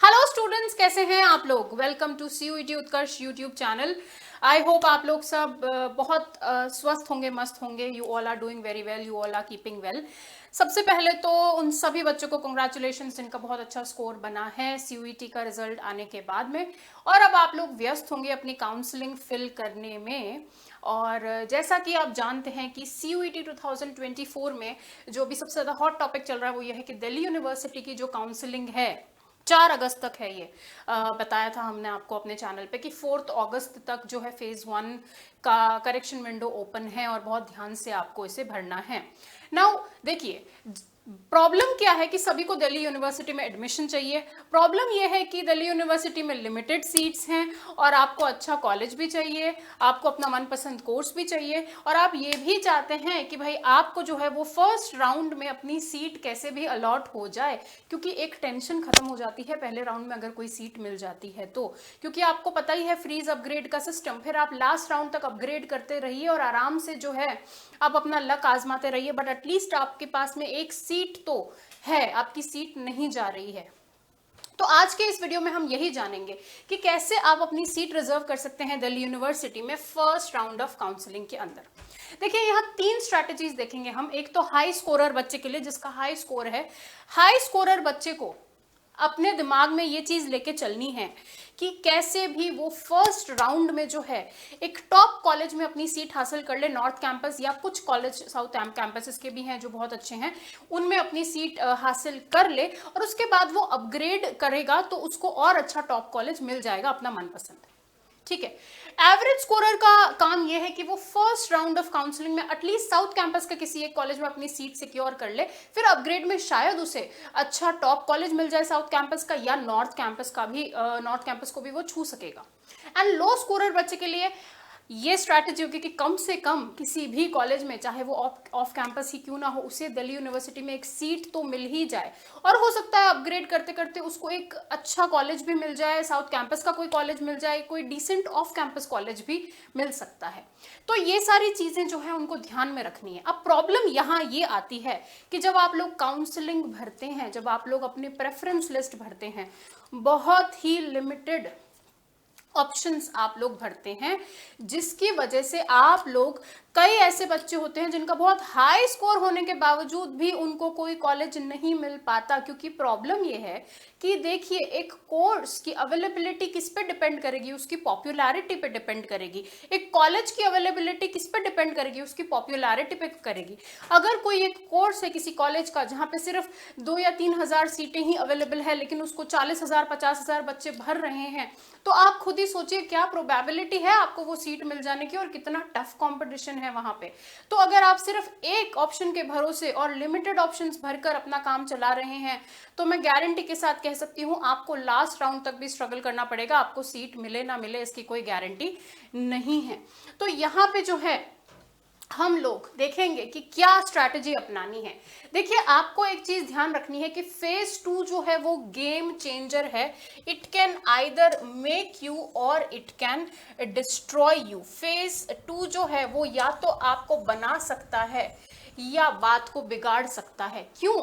Hello students, कैसे हैं आप लोग। Welcome to CUET Utkarsh YouTube channel. I hope आप लोग सब बहुत स्वस्थ होंगे, मस्त होंगे। You all are doing very well, you all are keeping well. सबसे पहले तो उन सभी बच्चों को कंग्रेचुलेशन जिनका बहुत अच्छा स्कोर बना है सीयूईटी का रिजल्ट आने के बाद में। और अब आप लोग व्यस्त होंगे अपनी काउंसलिंग फिल करने में। और जैसा कि आप जानते हैं कि सीयूईटी 2024 में जो भी सबसे ज़्यादा हॉट टॉपिक चल रहा है वो ये है कि दिल्ली यूनिवर्सिटी की जो काउंसलिंग है 4 अगस्त तक है। ये बताया था हमने आपको अपने चैनल पे कि 4 अगस्त तक जो है फेज 1 का करेक्शन विंडो ओपन है और बहुत ध्यान से आपको इसे भरना है। नाउ देखिए, प्रॉब्लम क्या है कि सभी को दिल्ली यूनिवर्सिटी में एडमिशन चाहिए। प्रॉब्लम यह है कि दिल्ली यूनिवर्सिटी में लिमिटेड सीट्स हैं और आपको अच्छा कॉलेज भी चाहिए, आपको अपना मनपसंद कोर्स भी चाहिए, और आप ये भी चाहते हैं कि भाई आपको जो है वो फर्स्ट राउंड में अपनी सीट कैसे भी अलॉट हो जाए, क्योंकि एक टेंशन खत्म हो जाती है पहले राउंड में अगर कोई सीट मिल जाती है तो। क्योंकि आपको पता ही है फ्रीज अपग्रेड का सिस्टम, फिर आप लास्ट राउंड तक अपग्रेड करते रहिए और आराम से जो है आप अपना लक आजमाते रहिए, बट एटलीस्ट आपके पास में एक सीट तो है, आपकी सीट नहीं जा रही है। तो आज के इस वीडियो में हम यही जानेंगे कि कैसे आप अपनी सीट रिजर्व कर सकते हैं दिल्ली यूनिवर्सिटी में फर्स्ट राउंड ऑफ काउंसलिंग के अंदर। देखिए, यहाँ 3 स्ट्रैटेजीज देखेंगे हम। एक तो हाई स्कोरर बच्चे के लिए जिसका हाई स्कोर है। हाई स्कोरर बच्चे को अपने दिमाग में ये चीज लेके चलनी है कि कैसे भी वो फर्स्ट राउंड में जो है एक टॉप कॉलेज में अपनी सीट हासिल कर ले। नॉर्थ कैंपस या कुछ कॉलेज साउथ कैंपसेस के भी हैं जो बहुत अच्छे हैं, उनमें अपनी सीट हासिल कर ले और उसके बाद वो अपग्रेड करेगा तो उसको और अच्छा टॉप कॉलेज मिल जाएगा अपना मनपसंद। ठीक है। एवरेज स्कोरर का काम यह है कि वो फर्स्ट राउंड ऑफ काउंसलिंग में एटलीस्ट साउथ कैंपस का किसी एक कॉलेज में अपनी सीट सिक्योर कर ले, फिर अपग्रेड में शायद उसे अच्छा टॉप कॉलेज मिल जाए साउथ कैंपस का, या नॉर्थ कैंपस का भी, नॉर्थ कैंपस को भी वो छू सकेगा। एंड लो स्कोरर बच्चे के लिए ये स्ट्रैटेजी होगी कि कम से कम किसी भी कॉलेज में, चाहे वो ऑफ कैंपस ही क्यों ना हो, उसे दिल्ली यूनिवर्सिटी में एक सीट तो मिल ही जाए, और हो सकता है अपग्रेड करते करते उसको एक अच्छा कॉलेज भी मिल जाए, साउथ कैंपस का कोई कॉलेज मिल जाए, कोई डिसेंट ऑफ कैंपस कॉलेज भी मिल सकता है। तो ये सारी चीजें जो है उनको ध्यान में रखनी है। अब प्रॉब्लम यहाँ ये आती है कि जब आप लोग काउंसलिंग भरते हैं, जब आप लोग अपने प्रेफरेंस लिस्ट भरते हैं, बहुत ही लिमिटेड ऑप्शंस आप लोग भरते हैं, जिसकी वजह से आप लोग, कई ऐसे बच्चे होते हैं जिनका बहुत हाई स्कोर होने के बावजूद भी उनको कोई कॉलेज नहीं मिल पाता। क्योंकि प्रॉब्लम ये है कि देखिए, एक कोर्स की अवेलेबिलिटी किस पे डिपेंड करेगी, उसकी पॉपुलैरिटी पे डिपेंड करेगी। एक कॉलेज की अवेलेबिलिटी किस पे डिपेंड करेगी, उसकी पॉपुलैरिटी पे करेगी। अगर कोई एक कोर्स है किसी कॉलेज का जहां पे सिर्फ 2 या 3 हजार सीटें ही अवेलेबल है, लेकिन उसको 40,000 50,000 बच्चे भर रहे हैं, तो आप खुद ही सोचिए क्या प्रोबेबिलिटी है आपको वो सीट मिल जाने की और कितना टफ कंपटीशन है वहां पे। तो अगर आप सिर्फ एक ऑप्शन के भरोसे और लिमिटेड ऑप्शंस भरकर अपना काम चला रहे हैं, तो मैं गारंटी के साथ कह सकती हूं आपको लास्ट राउंड तक भी स्ट्रगल करना पड़ेगा। आपको सीट मिले ना मिले इसकी कोई गारंटी नहीं है। तो यहाँ पे जो है हम लोग देखेंगे कि क्या स्ट्रैटेजी अपनानी है। देखिए, आपको एक चीज ध्यान रखनी है कि फेज 2 जो है वो गेम चेंजर है। It can either make you or it can destroy you. Phase 2 जो है वो या तो आपको बना सकता है या बात को बिगाड़ सकता है। क्यों?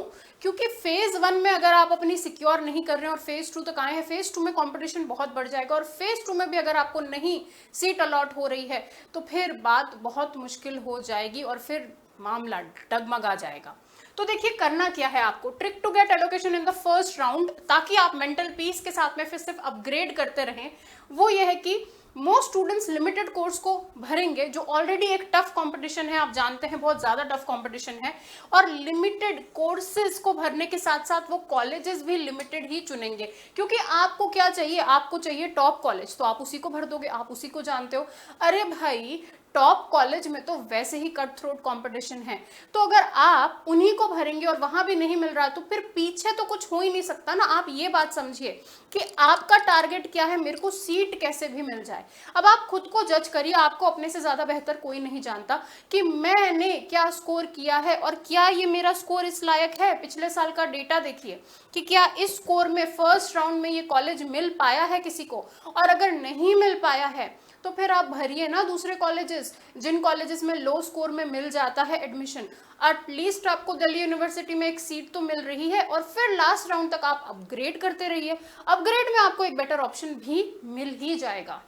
क्योंकि फेज 1 में अगर आप अपनी सिक्योर नहीं कर रहे हैं और फेज 2 तक आए हैं, फेज 2 में कंपटीशन बहुत बढ़ जाएगा, और फेज 2 में भी अगर आपको नहीं सीट अलॉट हो रही है तो फिर बात बहुत मुश्किल हो जाएगी और फिर मामला डगमगा जाएगा। तो देखिए, करना क्या है आपको। Trick to get allocation in the first round, ताकि आप मेंटल पीस के साथ में फिर सिर्फ अपग्रेड करते रहें, वो ये है कि मोस्ट स्टूडेंट्स लिमिटेड कोर्स को भरेंगे जो ऑलरेडी एक टफ कंपटीशन है। आप जानते हैं बहुत ज्यादा टफ कंपटीशन है, और लिमिटेड कोर्सेज को भरने के साथ साथ वो कॉलेजेस भी लिमिटेड ही चुनेंगे। क्योंकि आपको क्या चाहिए, आपको चाहिए टॉप कॉलेज, तो आप उसी को भर दोगे, आप उसी को जानते हो। अरे भाई, टॉप कॉलेज में तो वैसे ही कट थ्रोट कंपटीशन है, तो अगर आप उन्हीं को भरेंगे और वहां भी नहीं मिल रहा तो फिर पीछे तो कुछ हो ही नहीं सकता ना। आप ये बात समझिए कि आपका टारगेट क्या है, मेरे को सीट कैसे भी मिल जाए। अब आप खुद को जज करिए, आपको अपने से ज्यादा बेहतर कोई नहीं जानता कि मैंने क्या स्कोर किया है और क्या ये मेरा स्कोर इस लायक है। पिछले साल का डेटा देखिए कि क्या इस स्कोर में फर्स्ट राउंड में ये कॉलेज मिल पाया है किसी को, और अगर नहीं मिल पाया है तो फिर आप भरिए ना दूसरे कॉलेजेस, जिन कॉलेजेस में लो स्कोर में मिल जाता है एडमिशन, एटलीस्ट आपको दिल्ली यूनिवर्सिटी में एक सीट तो मिल रही है, और फिर लास्ट राउंड तक आप अपग्रेड करते रहिए, अपग्रेड में आपको एक बेटर ऑप्शन भी मिल ही जाएगा।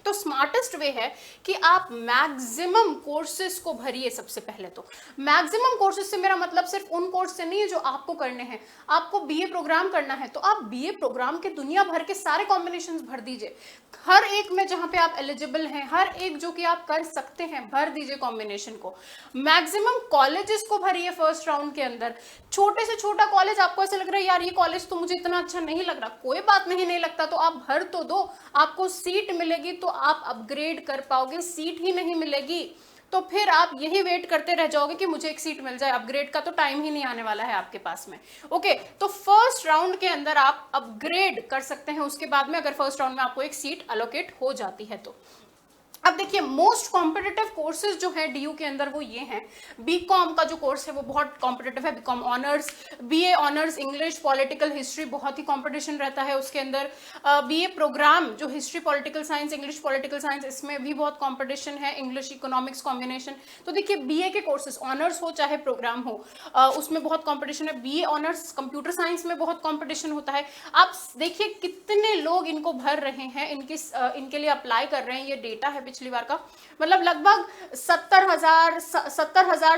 तो स्मार्टेस्ट वे है कि आप मैक्सिमम कोर्सेज को भरिए। सबसे पहले तो मैक्सिमम कोर्सेज से मेरा मतलब सिर्फ उन कोर्स से नहीं है जो आपको करने हैं। आपको बीए प्रोग्राम करना है तो आप बीए प्रोग्राम के दुनिया भर के सारे कॉम्बिनेशंस भर दीजिए, हर एक में जहां पे आप एलिजिबल हैं, हर एक जो कि आप कर सकते हैं भर दीजिए कॉम्बिनेशन को। मैक्सिमम कॉलेजेस को भरिए फर्स्ट राउंड के अंदर। छोटे से छोटा कॉलेज आपको ऐसा लग रहा है यार ये कॉलेज तो मुझे इतना अच्छा नहीं लग रहा, कोई बात नहीं लगता तो आप भर तो दो, आपको सीट मिलेगी तो आप अपग्रेड कर पाओगे। सीट ही नहीं मिलेगी तो फिर आप यही वेट करते रह जाओगे कि मुझे एक सीट मिल जाए, अपग्रेड का तो टाइम ही नहीं आने वाला है आपके पास में। ओके, तो फर्स्ट राउंड के अंदर आप अपग्रेड कर सकते हैं, उसके बाद में अगर फर्स्ट राउंड में आपको एक सीट अलोकेट हो जाती है तो। अब देखिए मोस्ट कॉम्पिटिटिव कोर्सेज जो है डीयू के अंदर वो ये हैं। बीकॉम का जो कोर्स है वो बहुत कॉम्पिटिटिव है, BCom honours, BA honours English political history, बहुत ही कंपटीशन रहता है उसके अंदर। बीए प्रोग्राम जो history political science English political science, इसमें भी बहुत कंपटीशन है, इंग्लिश इकोनॉमिक्स कॉम्बिनेशन। तो देखिए बीए के कोर्सेज ऑनर्स हो चाहे प्रोग्राम हो, उसमें बहुत कॉम्पिटिशन है। बीए ऑनर्स कंप्यूटर साइंस में बहुत कॉम्पिटिशन होता है। आप देखिए कितने लोग इनको भर रहे हैं, इनके लिए अप्लाई कर रहे हैं, ये डेटा है पिछली बार का, मतलब लगभग 70,000, 60,000,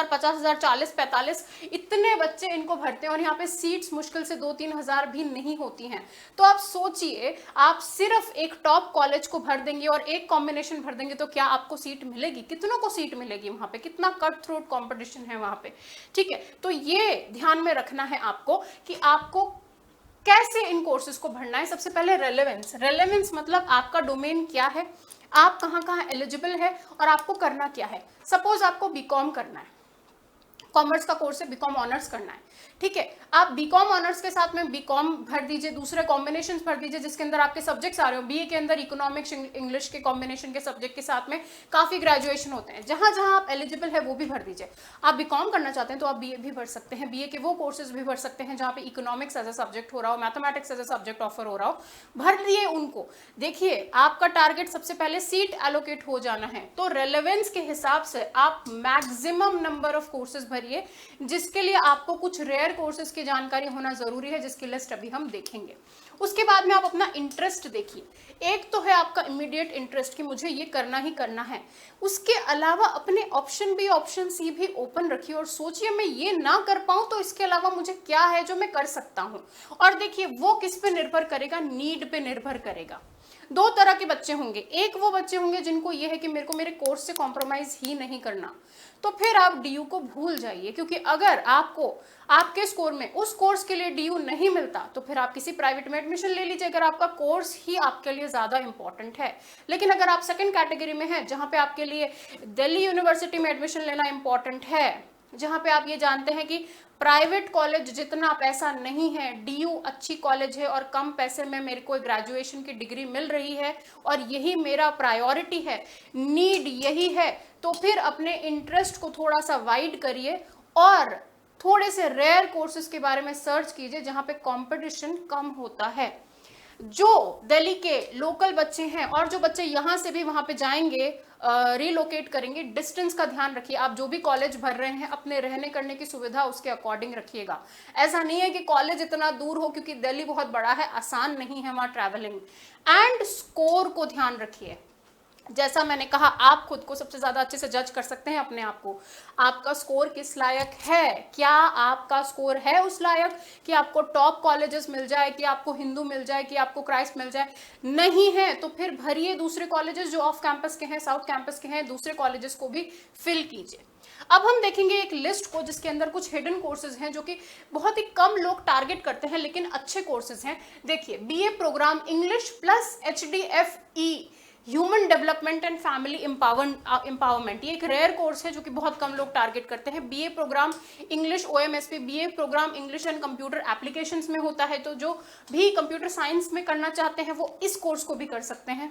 50,000, 40, 45 इतने बच्चे इनको भरते हैं, और यहाँ पे सीट्स मुश्किल से 2-3 हजार भी नहीं होती हैं। तो आप सोचिए, आप सिर्फ एक टॉप कॉलेज को भर देंगे और एक कॉम्बिनेशन भर देंगे तो क्या आपको सीट मिलेगी? कितनों को सीट मिलेगी? वहां पे कितना कट थ्रोट कॉम्पिटिशन है वहां पे। ठीक है, तो ये ध्यान में रखना है आपको कि आपको कैसे इन कोर्सेज को भरना है। सबसे पहले रेलेवेंस मतलब आपका डोमेन क्या है, आप कहाँ कहाँ एलिजिबल है और आपको करना क्या है। सपोज आपको बीकॉम करना है, कॉमर्स का कोर्स है, बीकॉम ऑनर्स करना है, ठीक है, आप बीकॉम ऑनर्स के साथ में बीकॉम भर दीजिए, दूसरे कॉम्बिनेशंस भर दीजिए जिसके अंदर आपके सब्जेक्ट्स आ रहे हो। बीए के अंदर इकोनॉमिक्स इंग्लिश के कॉम्बिनेशन के सब्जेक्ट के साथ में काफी ग्रेजुएशन होते हैं, जहां जहां आप एलिजिबल है वो भी भर दीजिए। आप बीकॉम करना चाहते हैं तो आप बीए भी भर सकते हैं, बीए के वो कोर्सेज भी भर सकते हैं जहां पे इकोनॉमिक्स एज अ सब्जेक्ट हो रहा हो, mathematics as a subject offer हो रहा हो, भर लिए उनको। देखिए आपका टारगेट सबसे पहले सीट एलोकेट हो जाना है, तो रेलेवेंस के हिसाब से आप मैक्सिमम नंबर ऑफ कोर्सेज भरिए, जिसके लिए आपको कुछ रेयर कोर्सेज की जानकारी होना जरूरी है, जिसकी लिस्ट अभी हम देखेंगे। उसके बाद में आप अपना इंटरेस्ट देखिए। एक तो है आपका इमीडिएट इंटरेस्ट कि मुझे ये करना ही करना है, उसके अलावा अपने ऑप्शन बी ऑप्शन सी भी ओपन रखिए और सोचिए मैं ये ना कर पाऊं तो इसके अलावा मुझे क्या है जो मैं कर सकता हूं। और देखिए वो किस पे निर्भर करेगा, नीड पे निर्भर करेगा। दो तरह के बच्चे होंगे, एक वो बच्चे होंगे जिनको ये है कि मेरे को मेरे कोर्स से कॉम्प्रोमाइज ही नहीं करना, तो फिर आप डीयू को भूल जाइए, क्योंकि अगर आपको आपके स्कोर में उस कोर्स के लिए डीयू नहीं मिलता तो फिर आप किसी प्राइवेट में एडमिशन ले लीजिए, अगर आपका कोर्स ही आपके लिए ज्यादा इंपॉर्टेंट है। लेकिन अगर आप सेकंड कैटेगरी में हैं जहां पे आपके लिए दिल्ली यूनिवर्सिटी में एडमिशन लेना इंपॉर्टेंट है, जहां पे आप ये जानते हैं कि प्राइवेट कॉलेज जितना पैसा नहीं है, डीयू अच्छी कॉलेज है और कम पैसे में मेरे को ग्रेजुएशन की डिग्री मिल रही है और यही मेरा प्रायोरिटी है, नीड यही है, तो फिर अपने इंटरेस्ट को थोड़ा सा वाइड करिए और थोड़े से रेयर कोर्सेज के बारे में सर्च कीजिए जहां पे कंपटीशन कम होता है। जो दिल्ली के लोकल बच्चे हैं और जो बच्चे यहाँ से भी वहां पे जाएंगे, रिलोकेट करेंगे, डिस्टेंस का ध्यान रखिए। आप जो भी कॉलेज भर रहे हैं अपने रहने करने की सुविधा उसके अकॉर्डिंग रखिएगा। ऐसा नहीं है कि कॉलेज इतना दूर हो, क्योंकि दिल्ली बहुत बड़ा है, आसान नहीं है वहाँ ट्रैवलिंग। एंड स्कोर को ध्यान रखिए। जैसा मैंने कहा, आप खुद को सबसे ज्यादा अच्छे से जज कर सकते हैं अपने आप को, आपका स्कोर किस लायक है। क्या आपका स्कोर है उस लायक कि आपको टॉप कॉलेजेस मिल जाए, कि आपको हिंदू मिल जाए, कि आपको क्राइस्ट मिल जाए? नहीं है तो फिर भरिए दूसरे कॉलेजेस जो ऑफ कैंपस के हैं, साउथ कैंपस के हैं, दूसरे कॉलेजेस को भी फिल कीजिए। अब हम देखेंगे एक लिस्ट को जिसके अंदर कुछ हिडन कोर्सेज हैं जो कि बहुत ही कम लोग टारगेट करते हैं लेकिन अच्छे कोर्सेज हैं। देखिए BA programme English plus HDFE human development and family empowerment, ये एक रेयर कोर्स है जो कि बहुत कम लोग टारगेट करते हैं। BA programme English OMSP, BA programme English and computer applications में होता है, तो जो भी कंप्यूटर साइंस में करना चाहते हैं वो इस कोर्स को भी कर सकते हैं।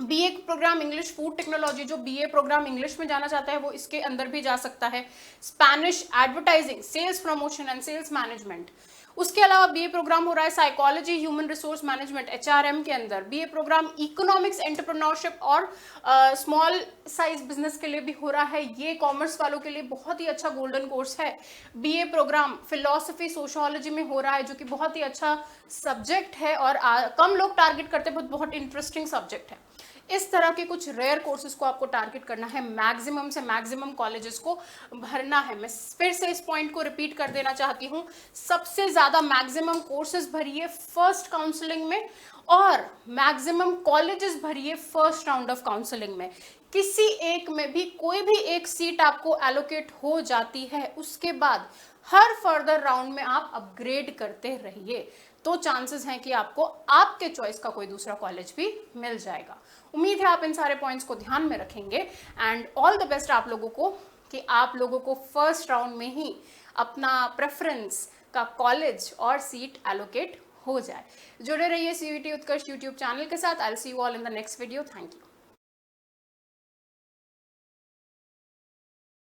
BA programme English food technology, जो बीए प्रोग्राम इंग्लिश में जाना चाहता है वो इसके अंदर भी जा सकता है। Spanish advertising, sales promotion and sales management, उसके अलावा बीए प्रोग्राम हो रहा है psychology human resource management HRM के अंदर, बीए प्रोग्राम इकोनॉमिक्स एंटरप्रेन्योरशिप और स्मॉल साइज बिजनेस के लिए भी हो रहा है। ये कॉमर्स वालों के लिए बहुत ही अच्छा गोल्डन कोर्स है। बीए प्रोग्राम फिलॉसफी सोशियोलॉजी में हो रहा है, जो कि बहुत ही अच्छा सब्जेक्ट है और कम लोग टारगेट करते हैं, बहुत इंटरेस्टिंग सब्जेक्ट है। इस तरह के कुछ रेयर कोर्सेज को आपको टारगेट करना है, मैक्सिमम से मैक्सिमम कॉलेजेस को भरना है। मैं फिर से इस पॉइंट को रिपीट कर देना चाहती हूँ, सबसे ज्यादा मैक्सिमम कोर्सेज भरिए फर्स्ट काउंसलिंग में और मैक्सिमम कॉलेजेस भरिए फर्स्ट राउंड ऑफ काउंसलिंग में। किसी एक में भी कोई भी एक सीट आपको एलोकेट हो जाती है, उसके बाद हर फर्दर राउंड में आप अपग्रेड करते रहिए, तो चांसेस हैं कि आपको आपके चॉइस का कोई दूसरा कॉलेज भी मिल जाएगा। उम्मीद है आप इन सारे पॉइंट्स को ध्यान में रखेंगे एंड ऑल द बेस्ट आप लोगों को, कि आप लोगों को फर्स्ट राउंड में ही अपना प्रेफरेंस का कॉलेज और सीट एलोकेट हो जाए। जुड़े रहिए सीयूईटी उत्कर्ष यूट्यूब चैनल के साथ। I will see you all in the next video. Thank you.